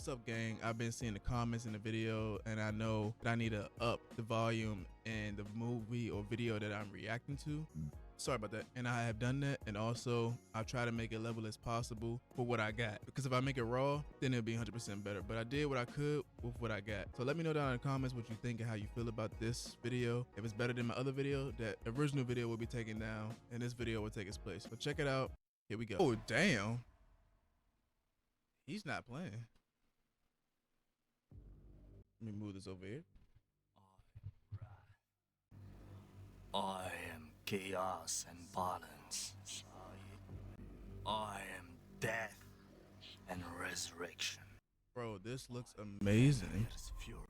What's up, gang? I've been seeing the comments in the video, and I know that I need to up the volume in the movie or video that I'm reacting to. Sorry about that. And I have done that, and also I'll try to make it level as possible for what I got. Because if I make it raw, then it'll be 100% better. But I did what I could with what I got. So let me know down in the comments what you think and how you feel about this video. If it's better than my other video, that original video will be taken down, and this video will take its place. So check it out. Here we go. Oh, damn. He's not playing. Let me move this over here. I am chaos and balance. I am death and resurrection. Bro, this looks amazing. There's fury.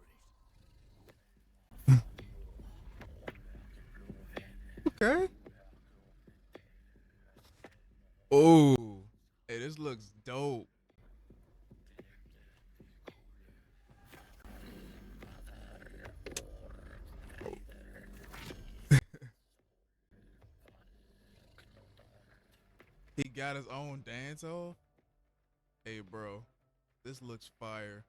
Okay. Oh, hey, this looks dope. He got his own dance off. Hey, bro, this looks fire.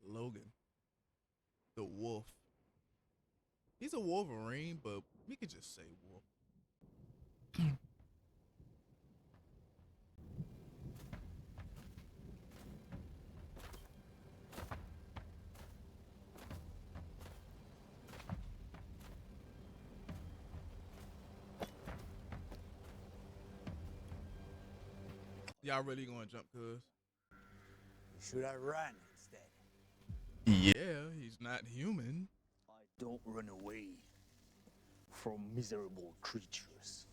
Logan, the wolf. He's a Wolverine, but we could just say wolf. Y'all really gonna jump, cuz? Should I run instead? Yeah, he's not human. I don't run away from miserable creatures.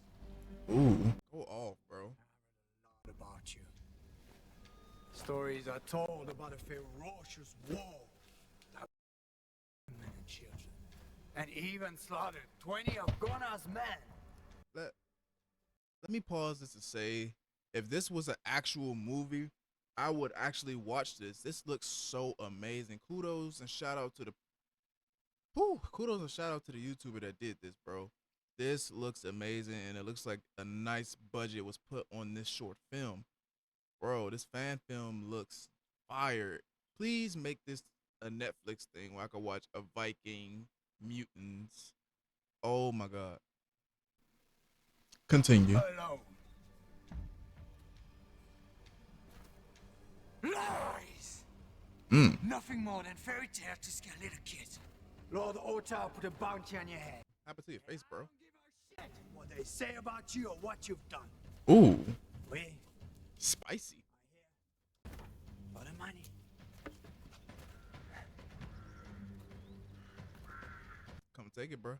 Ooh. Go off, bro. What about you? Stories are told about a ferocious war that men and children, and even slaughtered 20 of Gona's men. Let me pause this to say, if this was an actual movie, I would actually watch this. This looks so amazing. Kudos and shout out to the YouTuber that did this, bro. This looks amazing, and it looks like a nice budget was put on this short film. Bro, this fan film looks fire. Please make this a Netflix thing where I could watch a Viking mutants. Oh my god. Continue. Alone. Lies! Nothing more than fairy tales to scare little kids. Lord Otto put a bounty on your head. Happen to your face, bro. I don't give a shit what they say about you or what you've done. Ooh, We spicy. are here for the money. Come take it, bro.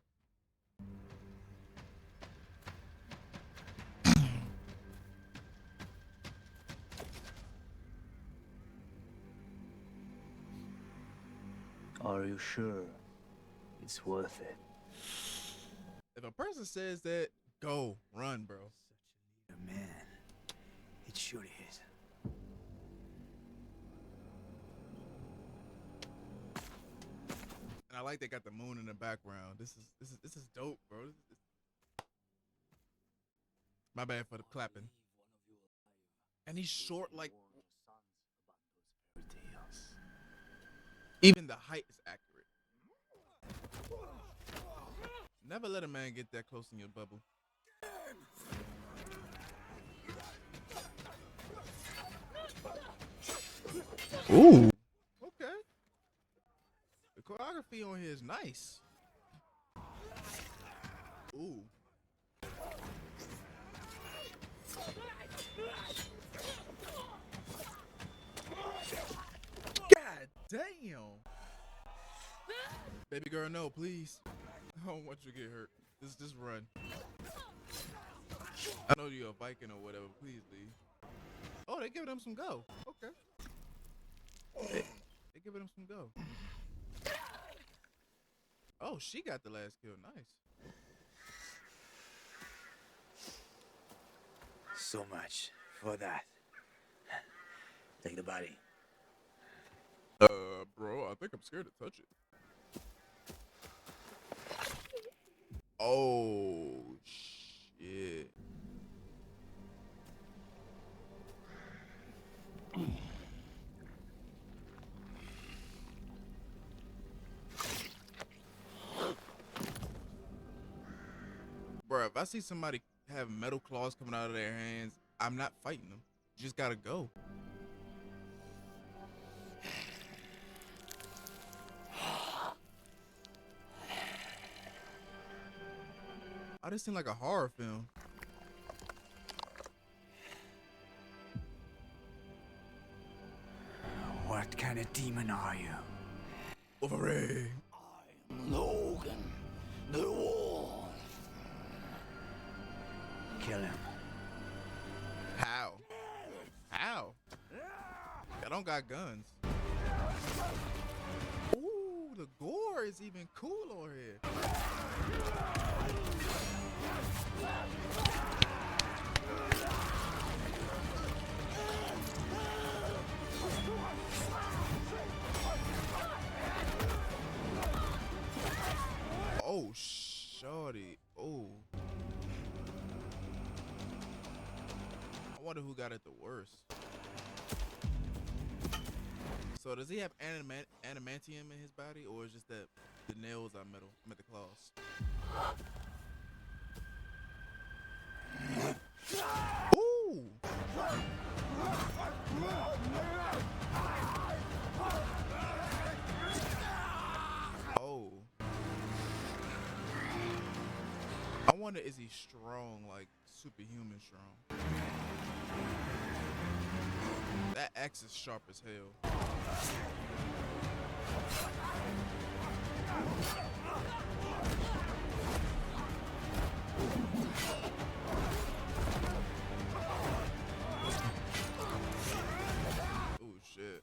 Are you sure it's worth it? If a person says that, go, run, bro. Such a leader, man. It surely is. And I like they got the moon in the background. This is dope, bro. My bad for the clapping. And he's short like even the height is accurate. Never let a man get that close in your bubble. Ooh. Okay. The choreography on here is nice. Ooh. God damn. Baby girl, no, please. I don't want you to get hurt. Just run. I know you're a Viking or whatever. Please leave. Oh, they giving him some go. Okay. They giving him some go. Oh, she got the last kill. Nice. So much for that. Take the body. Bro, I think I'm scared to touch it. Oh, shit. Bro, if I see somebody have metal claws coming out of their hands, I'm not fighting them. You just gotta go. Oh, this seemed like a horror film. What kind of demon are you? Wolverine. I'm Logan, the wolf. Kill him. How? How? I don't got guns. Ooh, the gore is even cool over here. Oh, shorty. Oh. I wonder who got it the worst. So does he have adamantium in his body, or is just that the nails are metal? I meant the claws. Ooh! Oh. I wonder, is he strong, like superhuman strong? That axe is sharp as hell. Oh shit.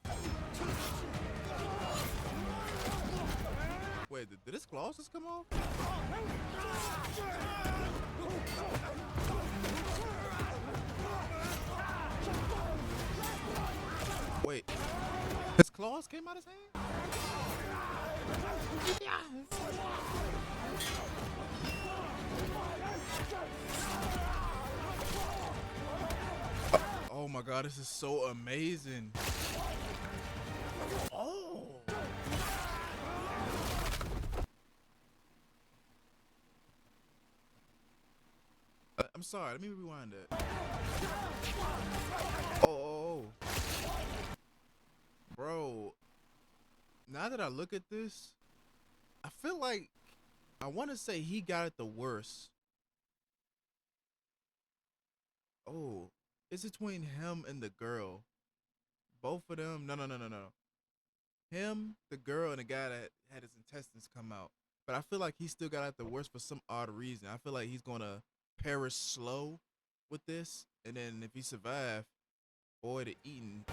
Wait, did his claws just come off? Wait, his claws came out his hand? Yes. Oh my god, this is so amazing. Oh. I'm sorry, let me rewind that. Oh. Bro, now that I look at this, I feel like I want to say he got it the worst. Oh, it's between him and the girl. Both of them. No. Him, the girl, and the guy that had his intestines come out. But I feel like he still got it the worst for some odd reason. I feel like he's gonna perish slow with this, and then if he survive, boy, the eating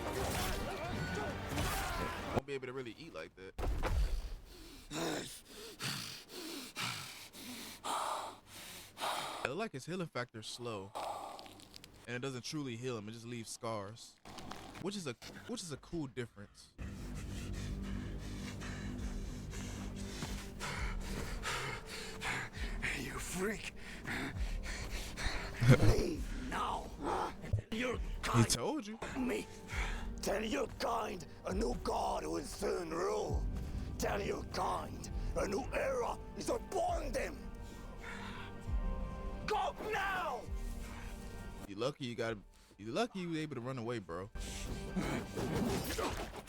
won't be able to really eat like that. It look like his healing factor is slow, and it doesn't truly heal him. It just leaves scars, which is a cool difference. You freak. Leave now. Your kind. He told you. Me. Tell your kind a new god will soon rule. Tell your kind a new era is upon them. Go now. You lucky you were able to run away, bro.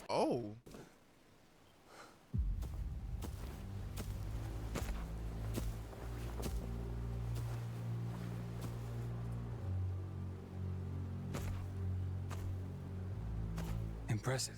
Oh. Impressive.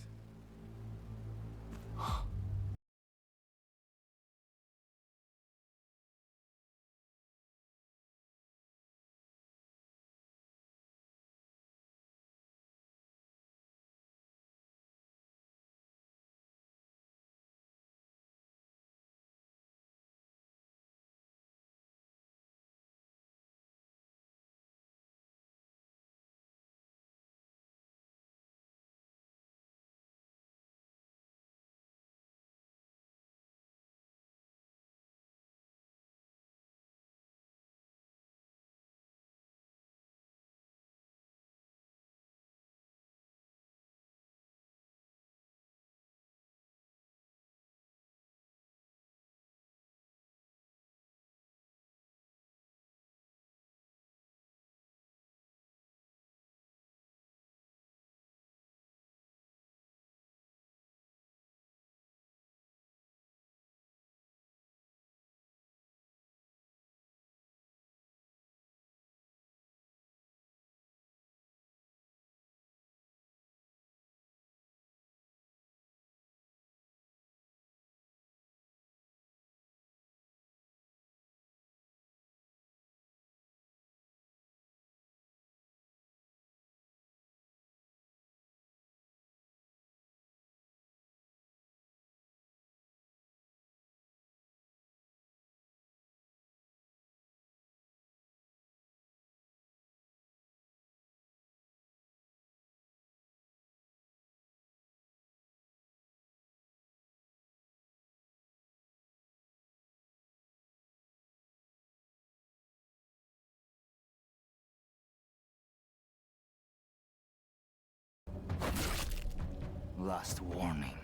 Last warning.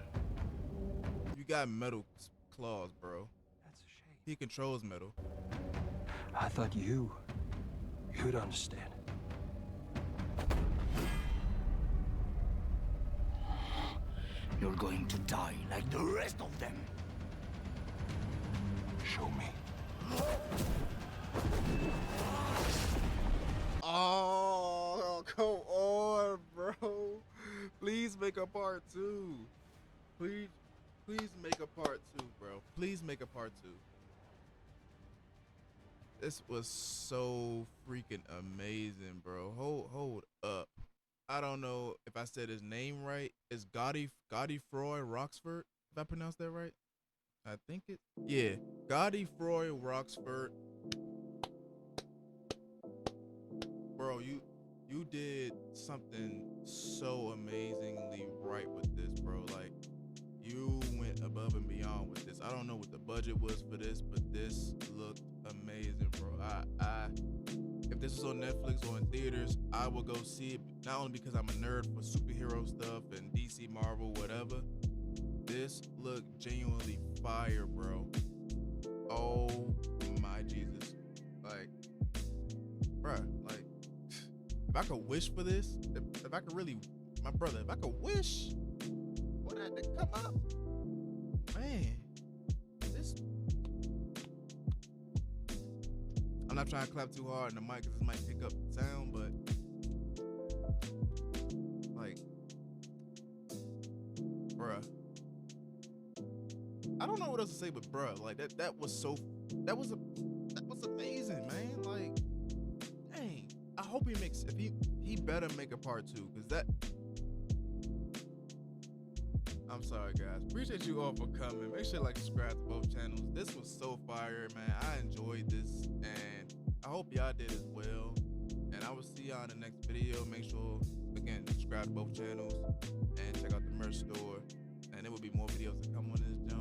You got metal claws, bro. That's a shame. He controls metal. I thought you'd understand. You're going to die like the rest of them. Show me. Oh, come on, bro. Please make a part 2. Please make a part 2, bro. Please make a part 2. This was so freaking amazing, bro. Hold up. I don't know if I said his name right. It's Godefroy Roxford, if I pronounced that right. I think it. Yeah, Godefroy Roxford. Bro, you did something so amazingly right with this, bro. Like, you went above and beyond with this. I don't know what the budget was for this, but this looked amazing, bro. If this was on Netflix or in theaters, I would go see it, not only because I'm a nerd for superhero stuff and DC, Marvel, whatever. This looked genuinely fire, bro. Oh my Jesus. Like, bruh, like, if I could wish for this, if I could really, my brother, if I could wish for that to come up, man, this, I'm not trying to clap too hard in the mic because this might pick up sound, but like, bruh, I don't know what else to say, but bruh, like that was amazing, man. Like, dang, I hope he makes, if he better make a part 2, because that, I'm sorry guys, appreciate you all for coming. Make sure to like, subscribe to both channels. This was so fire, man. I enjoyed this and I hope y'all did as well, and I will see y'all in the next video. Make sure, again, subscribe to both channels and check out the merch store, and there will be more videos to come on this channel.